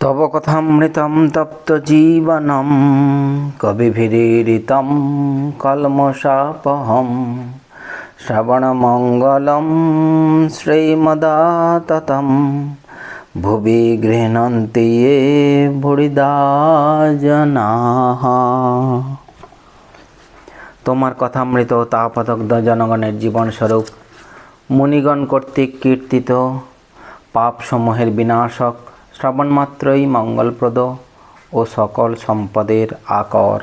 তব কথামৃতম তপ্ত জীবনম কবিভিরীড়িতম কলমশাপহম শ্রবণমঙ্গলম শ্রীমদাততম ভুবি গৃহণন্তি ये বুড়িদা জনাঃ। তোমার কথামৃত তাপদগ্ধ জনগণের জীবনস্বরূপ মুনিগণ কর্তৃক কীর্তিত পাপসমূহের বিনাশক, শ্রবণমাত্রই মঙ্গলপ্রদ ও সকল সম্পদের আকর।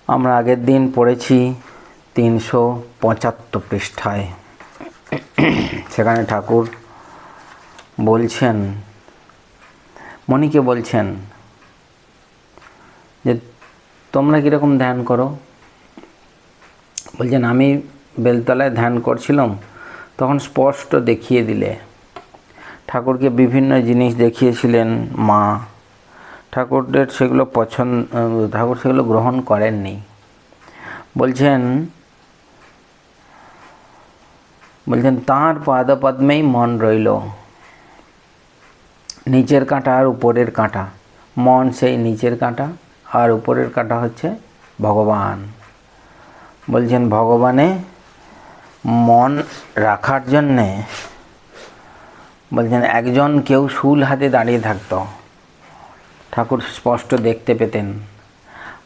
আমরা আগের দিন পড়েছি 375 পৃষ্ঠায়। সেখানে ঠাকুর বলছেন, মণিকে বলছেন যে তোমরা কীরকম ধ্যান করো। বলছেন আমি বেলতলায় ধ্যান করছিলাম, তখন স্পষ্ট দেখিয়ে দিলে। ঠাকুরকে বিভিন্ন জিনিস দেখিয়েছিলেন মা। ঠাকুরের সেগুলো ঠাকুর সেগুলো গ্রহণ করেননি। বলছেন তাঁর পাদপদ্মেই মন রইল। নিচের কাঁটা আর উপরের কাঁটা, মন সেই নিচের কাঁটা আর উপরের কাঁটা হচ্ছে ভগবান। বলছেন ভগবানে মন রাখার জন্যে বলছেন কেউ শুল হাতে দাঁড়িয়ে থাকতো, ঠাকুর স্পষ্ট দেখতে পেতেন।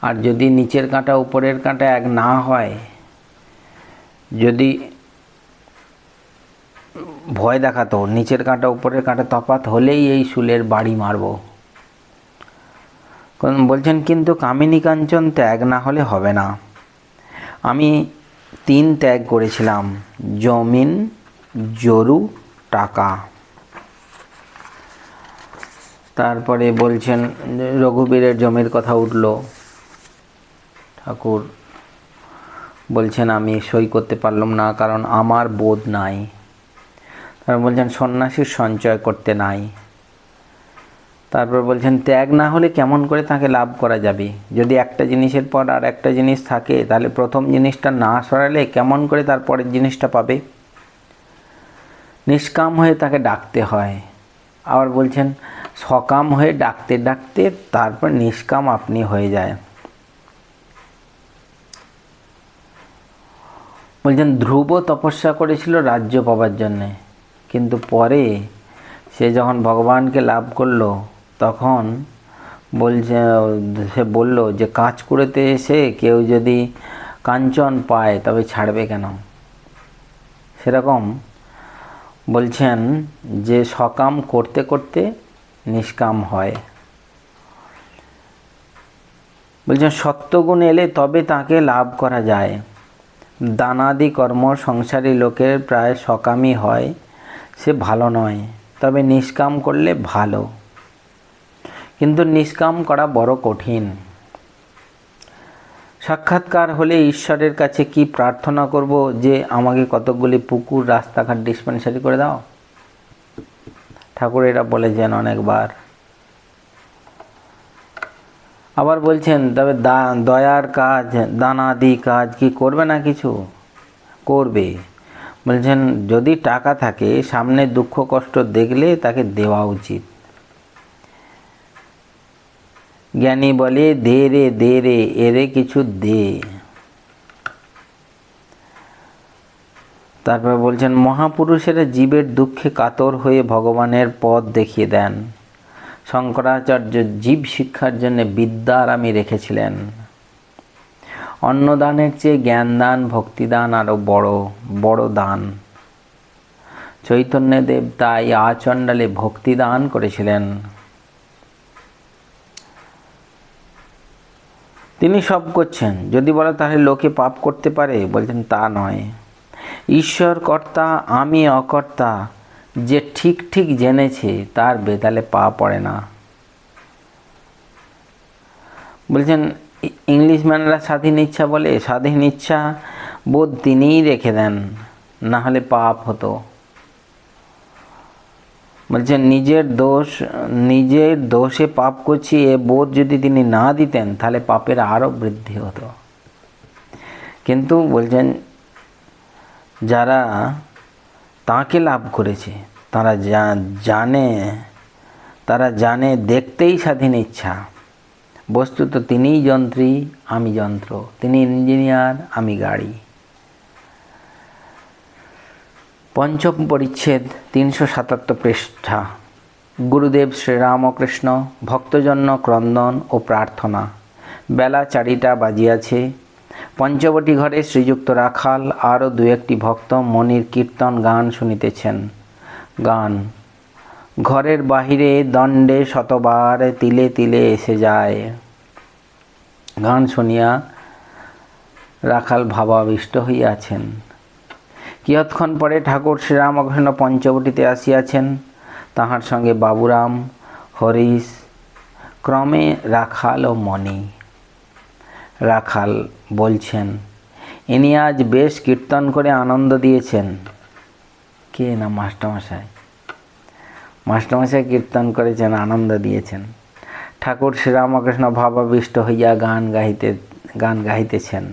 আর যদি নিচের কাঁটা উপরের কাঁটা এক না হয়, যদি ভয় দেখাতো নিচের কাঁটা উপরের কাঁটা তফাৎ হলেই এই শুলের বাড়ি মারব। বলছেন কিন্তু কামিনী কাঞ্চন ত্যাগ না হলে হবে না। আমি 3 ত্যাগ করেছিলাম, জমিন, জরু, টাকা। তারপরে বলছেন রঘুবীরের জমির কথা উঠল। ঠাকুর বলছেন আমি সই করতে পারলাম না, কারণ আমার বোধ নাই। তারপর বলছেন সন্ন্যাসীর সঞ্চয় করতে নাই। তারপর বলছেন ত্যাগ না হলে কেমন করে তাকে লাভ করা যাবে। যদি একটা জিনিসের পর আর একটা জিনিস থাকে, তাহলে প্রথম জিনিসটা না সরালে কেমন করে তার পরের জিনিসটা পাবে। নিষ্কাম হয়ে তাকে ডাকতে হয়। আবার বলছেন সকাম হয়ে ডাকতে ডাকতে তারপর নিষ্কাম আপনি হয়ে যায়। বলছেন ধ্রুব তপস্যা করেছিল রাজ্য পাবার জন্যে, কিন্তু পরে সে যখন ভগবানকে লাভ করলো, তখন সে বলল যে কাজ করতে এসে কেউ যদি কাঞ্চন পায় তবে ছাড়বে কেন। সেরকম বলছেন যে সকাম করতে করতে নিষ্কাম হয়। বলছেন সত্যগুণ এলে তবে তাকে লাভ করা যায়। দানাদি কর্ম সংসারী লোকের প্রায় সকামই হয়, সে ভালো নয়, তবে নিষ্কাম করলে ভালো। কিন্তু নিষ্কাম করা বড় কঠিন। সাক্ষাৎকার হলে ঈশ্বরের কাছে কি প্রার্থনা করব যে আমাকে কতকগুলি পুকুর, রাস্তাঘাট, ডিসপেন্সারি করে দাও। ঠাকুর এরা বলেছেন অনেকবার। আবার বলছেন তবে দয়ার কাজ, দানাদি কাজ কি করবে না, কিছু করবে। বলছেন যদি টাকা থাকে, সামনে দুঃখ কষ্ট দেখলে তাকে দেওয়া উচিত। জ্ঞানী বলে দে রে এরে কিছু দে। তারপর বলছেন মহাপুরুষেরা জীবের দুঃখে কাতর হয়ে ভগবানের পথ দেখিয়ে দেন। শঙ্করাচার্য জীব শিক্ষার জন্য বিদ্যার আমি রেখেছিলেন। অন্নদানের চেয়ে জ্ঞানদান, ভক্তিদান আরও বড় দান। চৈতন্যদেব তাই আচণ্ডালে ভক্তিদান করেছিলেন। তিনি সব করছেন। যদি বলে তাহলে লোকে পাপ করতে পারে, বলছেন তা নয়। ঈশ্বর কর্তা, আমি অকর্তা, যে ঠিক ঠিক জেনেছে তার বেতালে পা পড়ে না। বলছেন ইংলিশম্যানরা স্বাধীন ইচ্ছা বলে, স্বাধীন ইচ্ছা বোধ তিনিই রেখে দেন, না হলে পাপ হতো। বলছেন নিজের দোষে পাপ করছি এ বোধ যদি তিনি না দিতেন, তাহলে পাপের আরও বৃদ্ধি হতো। কিন্তু বলছেন যারা তাকে লাভ করেছে তারা জানে দেখতেই স্বাধীন ইচ্ছা। বস্তুত তিনিই যন্ত্রী, আমি যন্ত্র, তিনি ইঞ্জিনিয়ার, আমি গাড়ি। পঞ্চম পরিচ্ছেদ, 377 পৃষ্ঠা। গুরুদেব শ্রীরামকৃষ্ণ, ভক্তজন্য ক্রন্দন ও প্রার্থনা। বেলা 4টা বাজিয়াছে। পঞ্চবটী ঘরে শ্রীযুক্ত রাখাল আরও 2-1টি ভক্ত মনির কীর্তন গান শুনিতেছেন। গান ঘরের বাহিরে দণ্ডে শতবার তিলে তিলে এসে যায়। গান শুনিয়া রাখাল ভাবাবিষ্ট হইয়াছেন। কিয়ৎক্ষণ পরে ঠাকুর শ্রীরামকৃষ্ণ পঞ্চবটিতে আসিয়াছেন, তাহার সঙ্গে বাবুরাম, হরিশ, ক্রমে রাখাল ও মণি। রাখাল বলছেন, ইনি আজ বেশ কীর্তন করে আনন্দ দিয়েছেন। কে না? মাস্টারমশাই কীর্তন করেছেন, আনন্দ দিয়েছেন। ঠাকুর শ্রীরামকৃষ্ণ ভাবাবিষ্ট হইয়া গান গাহিতেছেন।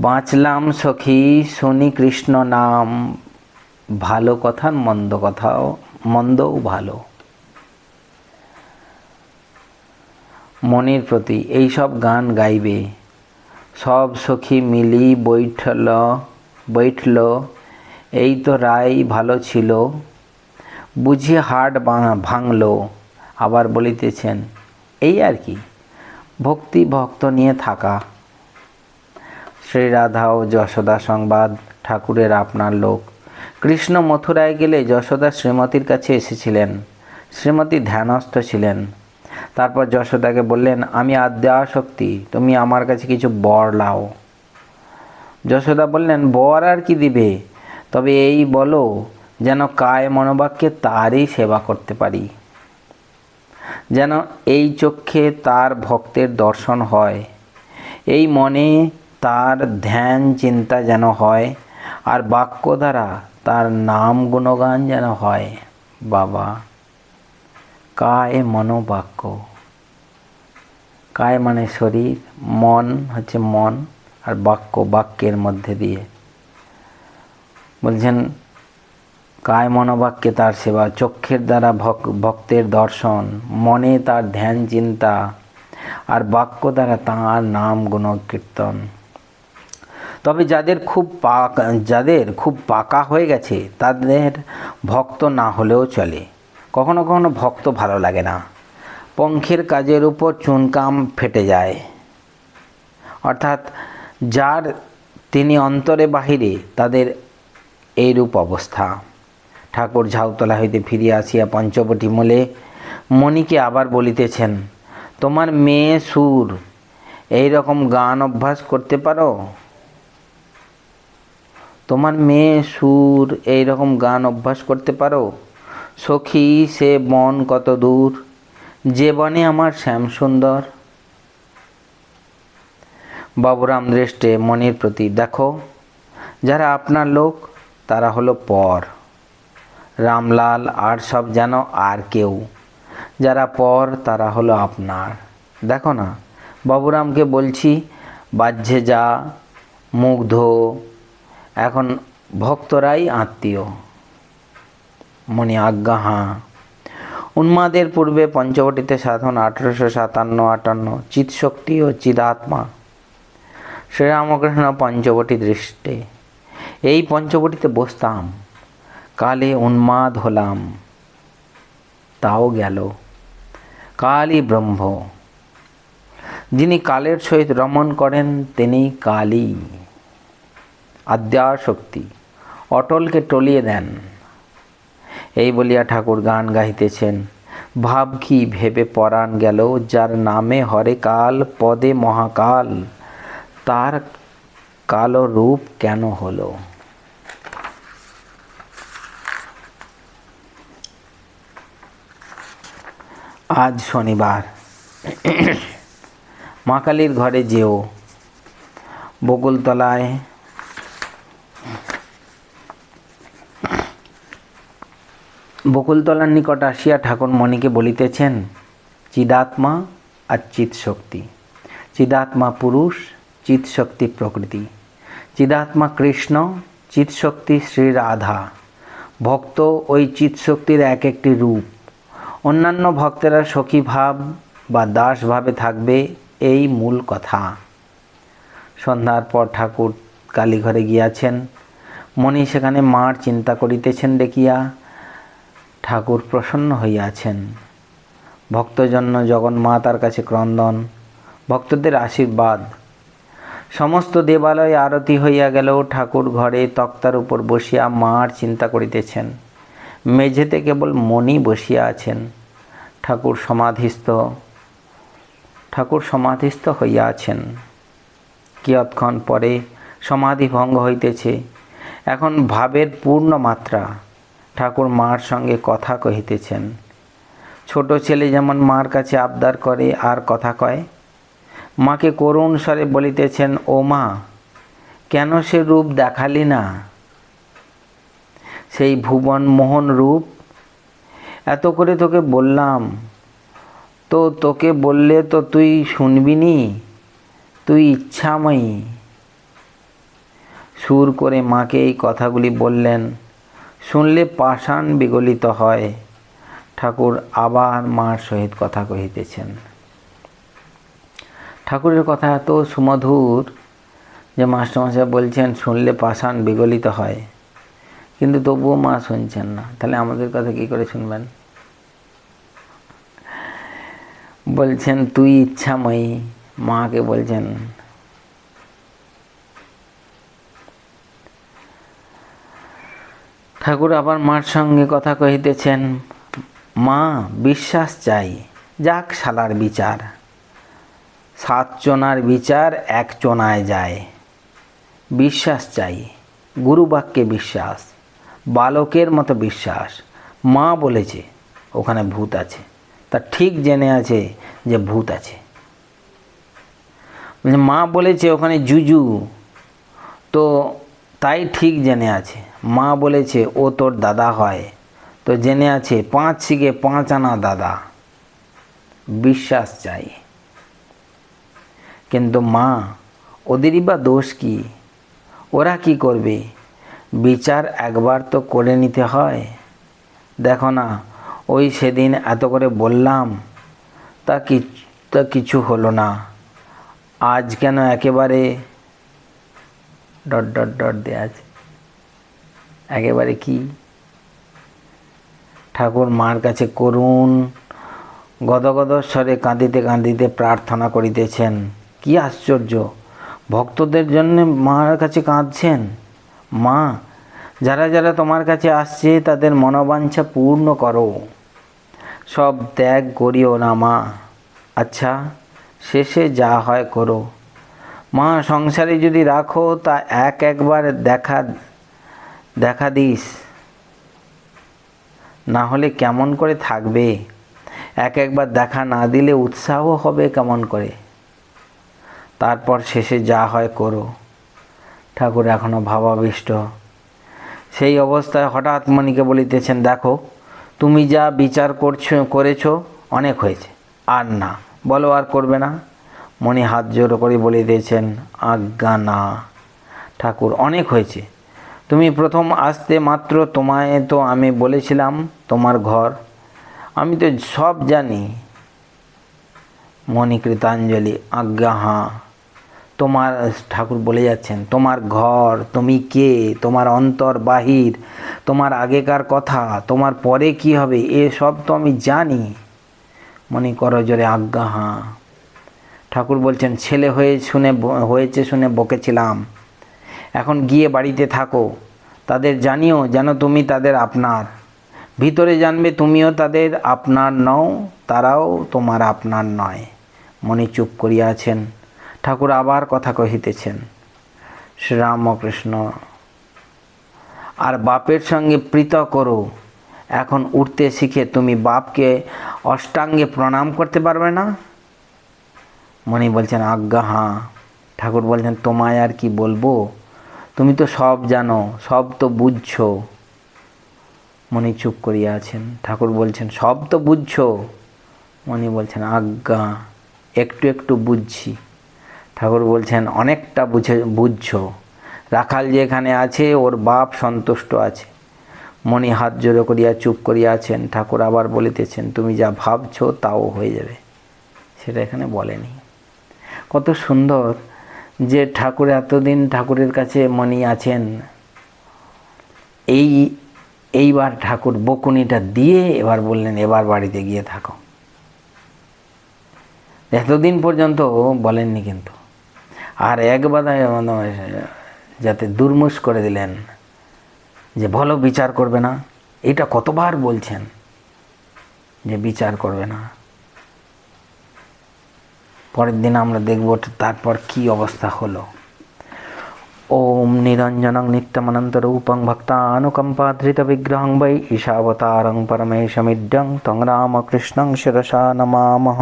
বাঁচলাম সখী শুনি কৃষ্ণ নাম, ভালো কথা মন্দও ভালো। মনের প্রতি এইসব গান গাইবে। সব সখী মিলি বৈঠল, এই তো রায় ভালো ছিল, বুঝিয়ে হাট ভাঙলো। আবার বলিতেছেন, এই আর কি, ভক্তি ভক্ত নিয়ে থাকা। শ্রীরাধা ও যশোদা সংবাদ। ঠাকুরের আপনার লোক। কৃষ্ণ মথুরায় গেলে যশোদা শ্রীমতীর কাছে এসেছিলেন। শ্রীমতী ধ্যানস্থ ছিলেন। তারপর যশোদাকে বললেন, আমি আদ্যাশক্তি, তুমি আমার কাছে কিছু বর লাও। যশোদা বললেন, বর আর কি দিবে, তবে এই বলো যেন কায় মনোবাক্যে তারই সেবা করতে পারি, যেন এই চক্ষে তার ভক্তের দর্শন হয়, এই মনে তার ধ্যান চিন্তা যেন হয়, আর বাক্য দ্বারা তার নাম গুণগান যেন হয়। বাবা, কায় মনোবাক্য। কায় মানে শরীর, মন হচ্ছে মন, আর বাক্যের মধ্যে দিয়ে বলছেন কায় মনোবাক্যে তার সেবা, চক্ষের দ্বারা ভক্তের দর্শন, মনে তার ধ্যান চিন্তা, আর বাক্য দ্বারা তাঁর নাম গুণ কীর্তন। তবে যাদের খুব পাকা হয়ে গেছে তাদের ভক্ত না হলেও চলে। কখনো কখনো ভক্ত ভালো লাগে না। পঙ্খের কাজের উপর চুনকাম ফেটে যায়। অর্থাৎ যার তিনি অন্তরে বাহিরে, তাদের এইরূপ অবস্থা। ঠাকুর ঝাউতলা হইতে ফিরিয়া আসিয়া পঞ্চবটী মূলে মণিকে আবার বলিতেছেন, তোমার মেয়ে সুর এই রকম গান অভ্যাস করতে পারো? সখী সে বন কত দূর, যে বনে আমার শ্যাম সুন্দর। বাবুরাম দৃষ্টে মনির প্রতি, দেখো যারা আপনার লোক তারা হলো পর, রামলাল আর সব যেন আর কেউ, যারা পর তারা হলো আপনার। দেখো না, বাবুরামকে বলছি বাহ্যে যা, মুগ্ধ, এখন ভক্তরাই আত্মীয়। মনি, আজ্ঞা হাঁ। উন্মাদের পূর্বে পঞ্চবটিতে সাধন 1857-58, চিৎশক্তি ও চিদাত্মা। শ্রীরামকৃষ্ণ পঞ্চবটী দৃষ্টে। এই পঞ্চবটিতে বসতাম, কালে উন্মাদ হলাম, তাও গেল। কালই ব্রহ্ম। যিনি কালের সহিত রমণ করেন তিনি কালই। আদ্যাশক্তি, অটলকে টলিয়ে দেন। এই বলিয়া ঠাকুর গান গাহিতেছেন। ভাব কি ভেবে পরাণ গেল, যার নামে হরে কাল, পদে মহাকাল, তার কালো রূপ কেন হলো? আজ শনিবার। মা কালীর ঘরে যেও। বকুলতলার নিকট আসিয়া ঠাকুর মণিকে বলিতেছেন, চিদাত্মা আর চিৎশক্তি। চিদাত্মা পুরুষ, চিৎশক্তি প্রকৃতি। চিদাত্মা কৃষ্ণ, চিৎশক্তি শ্রী রাধা। ভক্ত ওই চিৎশক্তির এক একটি রূপ। অন্যান্য ভক্তেরা সখী ভাব বা দাস ভাবে থাকবে, এই মূল কথা। সন্ধ্যার পর ঠাকুর কালীঘরে গিয়াছেন। মণি সেখানে মার চিন্তা করিতেছেন দেখিয়া ঠাকুর প্রসন্ন হইয়াছেন। ভক্তজন্য জগন্মাতার কাছে ক্রন্দন, ভক্তদের আশীর্বাদ। সমস্ত দেবালয় আরতি হইয়া গেলেও ঠাকুর ঘরে তক্তার উপর বসিয়া মার চিন্তা করিতেছেন। মেঝেতে কেবল মণি বসিয়া আছেন। ঠাকুর সমাধিস্থ হইয়া আছেন। কিয়ৎক্ষণ পরে সমাধি ভঙ্গ হইতেছে। এখন ভাবের পূর্ণ মাত্রা। ঠাকুর মার সঙ্গে কথা কহিতেছেন। ছোট ছেলে যেমন মার কাছে আবদার করে আর কথা কয়, মাকে করুণ স্বরে বলিতেছেন, ও মা, কেন সে রূপ দেখালি না, সেই ভুবন মোহন রূপ? এত করে তোকে বললাম, তো তোকে বললে তো তুই শুনবি নি, তুই ইচ্ছাময়ী। সুর করে মাকে এই কথাগুলি বললেন। শুনলে পাষাণ বিগলিত হয়। ঠাকুর আবার মার সহিত কথা কহিতেছেন। ঠাকুরের কথা এত সুমধুর যে মাস্টারমশাই বলছেন শুনলে পাষাণ বিগলিত হয়, কিন্তু তবুও মা শুনছেন না। তাহলে আমাদের কথা কি করে শুনবেন? বলছেন তুই ইচ্ছাময়ী, মাকে বলছেন। ঠাকুর আবার মার সঙ্গে কথা কহিতেছেন। মা, বিশ্বাস চাই, যাক শালার বিচার। 7 চোনার বিচার 1 চোনায় যায়। বিশ্বাস চাই, গুরুবাক্যে বিশ্বাস, বালকের মতো বিশ্বাস। মা বলেছে ওখানে ভূত আছে, তা ঠিক জেনে আছে যে ভূত আছে। মা বলেছে ওখানে জুজু, তো তাই ঠিক জেনে আছে। মা বলেছে ও তোর দাদা হয়, তো জেনে আছে 5 শিগে 5 আনা দাদা। বিশ্বাস চাই। কিন্তু মা, ওদেরই বা দোষ কি? ওরা কি করবে? বিচার একবার তো করে নিতে হয়। দেখো না, ওই সেদিন এত করে বললাম, তা কিছু হলো না। আজ কেন একেবারে ... দেয়া আছে, একেবারে কি? ঠাকুর মার কাছে করুণ গদগদ স্বরে কাঁদিতে কাঁদিতে প্রার্থনা করিতেছেন। কি আশ্চর্য, ভক্তদের জন্য মার কাছে কাঁদছেন। মা, যারা যারা তোমার কাছে আসছে তাদের মনোবাঞ্ছা পূর্ণ করো, সব ত্যাগ করিও না মা। আচ্ছা, শেষে যা হয় করো। মা, সংসারে যদি রাখো তা একবার দেখা দিস, না হলে কেমন করে থাকবে? একবার দেখা না দিলে উৎসাহ হবে কেমন করে? তারপর শেষে যা হয় করো। ঠাকুর এখনো ভাবাবিষ্ট। সেই অবস্থায় হঠাৎ মণিকে বলিতেছেন, দেখো, তুমি যা বিচার করেছ অনেক হয়েছে, আর না, বলো আর করবে না। মণি হাত জোড়ো করে বলিতেছেন, আজ্ঞা না ঠাকুর, অনেক হয়েছে। তুমি প্রথম আসতে মাত্র তোমায় তো আমি বলেছিলাম তোমার ঘর, আমি তো সব জানি। মণি কৃতাঞ্জলি, আজ্ঞা হাঁ। তোমার, ঠাকুর বলে যাচ্ছেন, তোমার ঘর, তুমি কে, তোমার অন্তর বাহির, তোমার আগেকার কথা, তোমার পরে কি হবে, সব তো আমি জানি। মণি করজোরে, আজ্ঞা হাঁ। ঠাকুর বলছেন, ছেলে হয়েছে শুনে বকেছিলাম, এখন গিয়ে বাড়িতে থাকো, তাদের জানিও যেন তুমি তাদের আপনার। ভিতরে জানবে তুমিও তাদের আপনার নও, তারাও তোমার আপনার নয়। মণি চুপ করিয়া আছেন। ঠাকুর আবার কথা কহিতেছেন। শ্রীরামকৃষ্ণ, আর বাপের সঙ্গে প্রীত করো। এখন উঠতে শিখে তুমি বাপকে অষ্টাঙ্গে প্রণাম করতে পারবে না? মণি বলছেন, আজ্ঞা হাঁ। ঠাকুর বলছেন, তোমায় আর কি বলবো, তুমি তো সব জানো, সব তো বুঝছো। মণি চুপ করিয়া আছেন। ঠাকুর বলছেন, সব তো বুঝছো? মণি বলছেন, আজ্ঞা, একটু একটু বুঝছি। ঠাকুর বলছেন, অনেকটা বুঝছো। রাখাল যেখানে আছে ওর বাপ সন্তুষ্ট আছে। মণি হাত জোড়ো করিয়া চুপ করিয়া আছেন। ঠাকুর আবার বলিতেছেন, তুমি যা ভাবছো তাও হয়ে যাবে। সেটা এখানে বলেনি। কত সুন্দর যে ঠাকুর এতদিন ঠাকুরের কাছে মণি আছেন, এইবার ঠাকুর বকুনিটা দিয়ে এবার বললেন, এবার বাড়িতে গিয়ে থাকো। এতদিন পর্যন্ত বলেননি কিন্তু, আর একবার যাতে দুর্মুষ করে দিলেন যে বলো বিচার করবে না। এটা কতবার বলছেন যে বিচার করবে না। পরের দিন আমরা দেখব তারপর কি অবস্থা হলো। ওম নিরঞ্জনং নিত্যমনন্তরূপং ভক্তানুকম্পাধৃত বিগ্রহং বৈ ঈশাবতারং পরমেশমিড্যং তং রামকৃষ্ণং শিরসা নমামহ।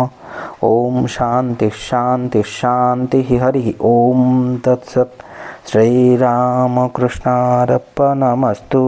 ওম শান্তি শান্তি শান্তি হরি ওম তৎসৎ। শ্রীরামকৃষ্ণার্পণমস্তু।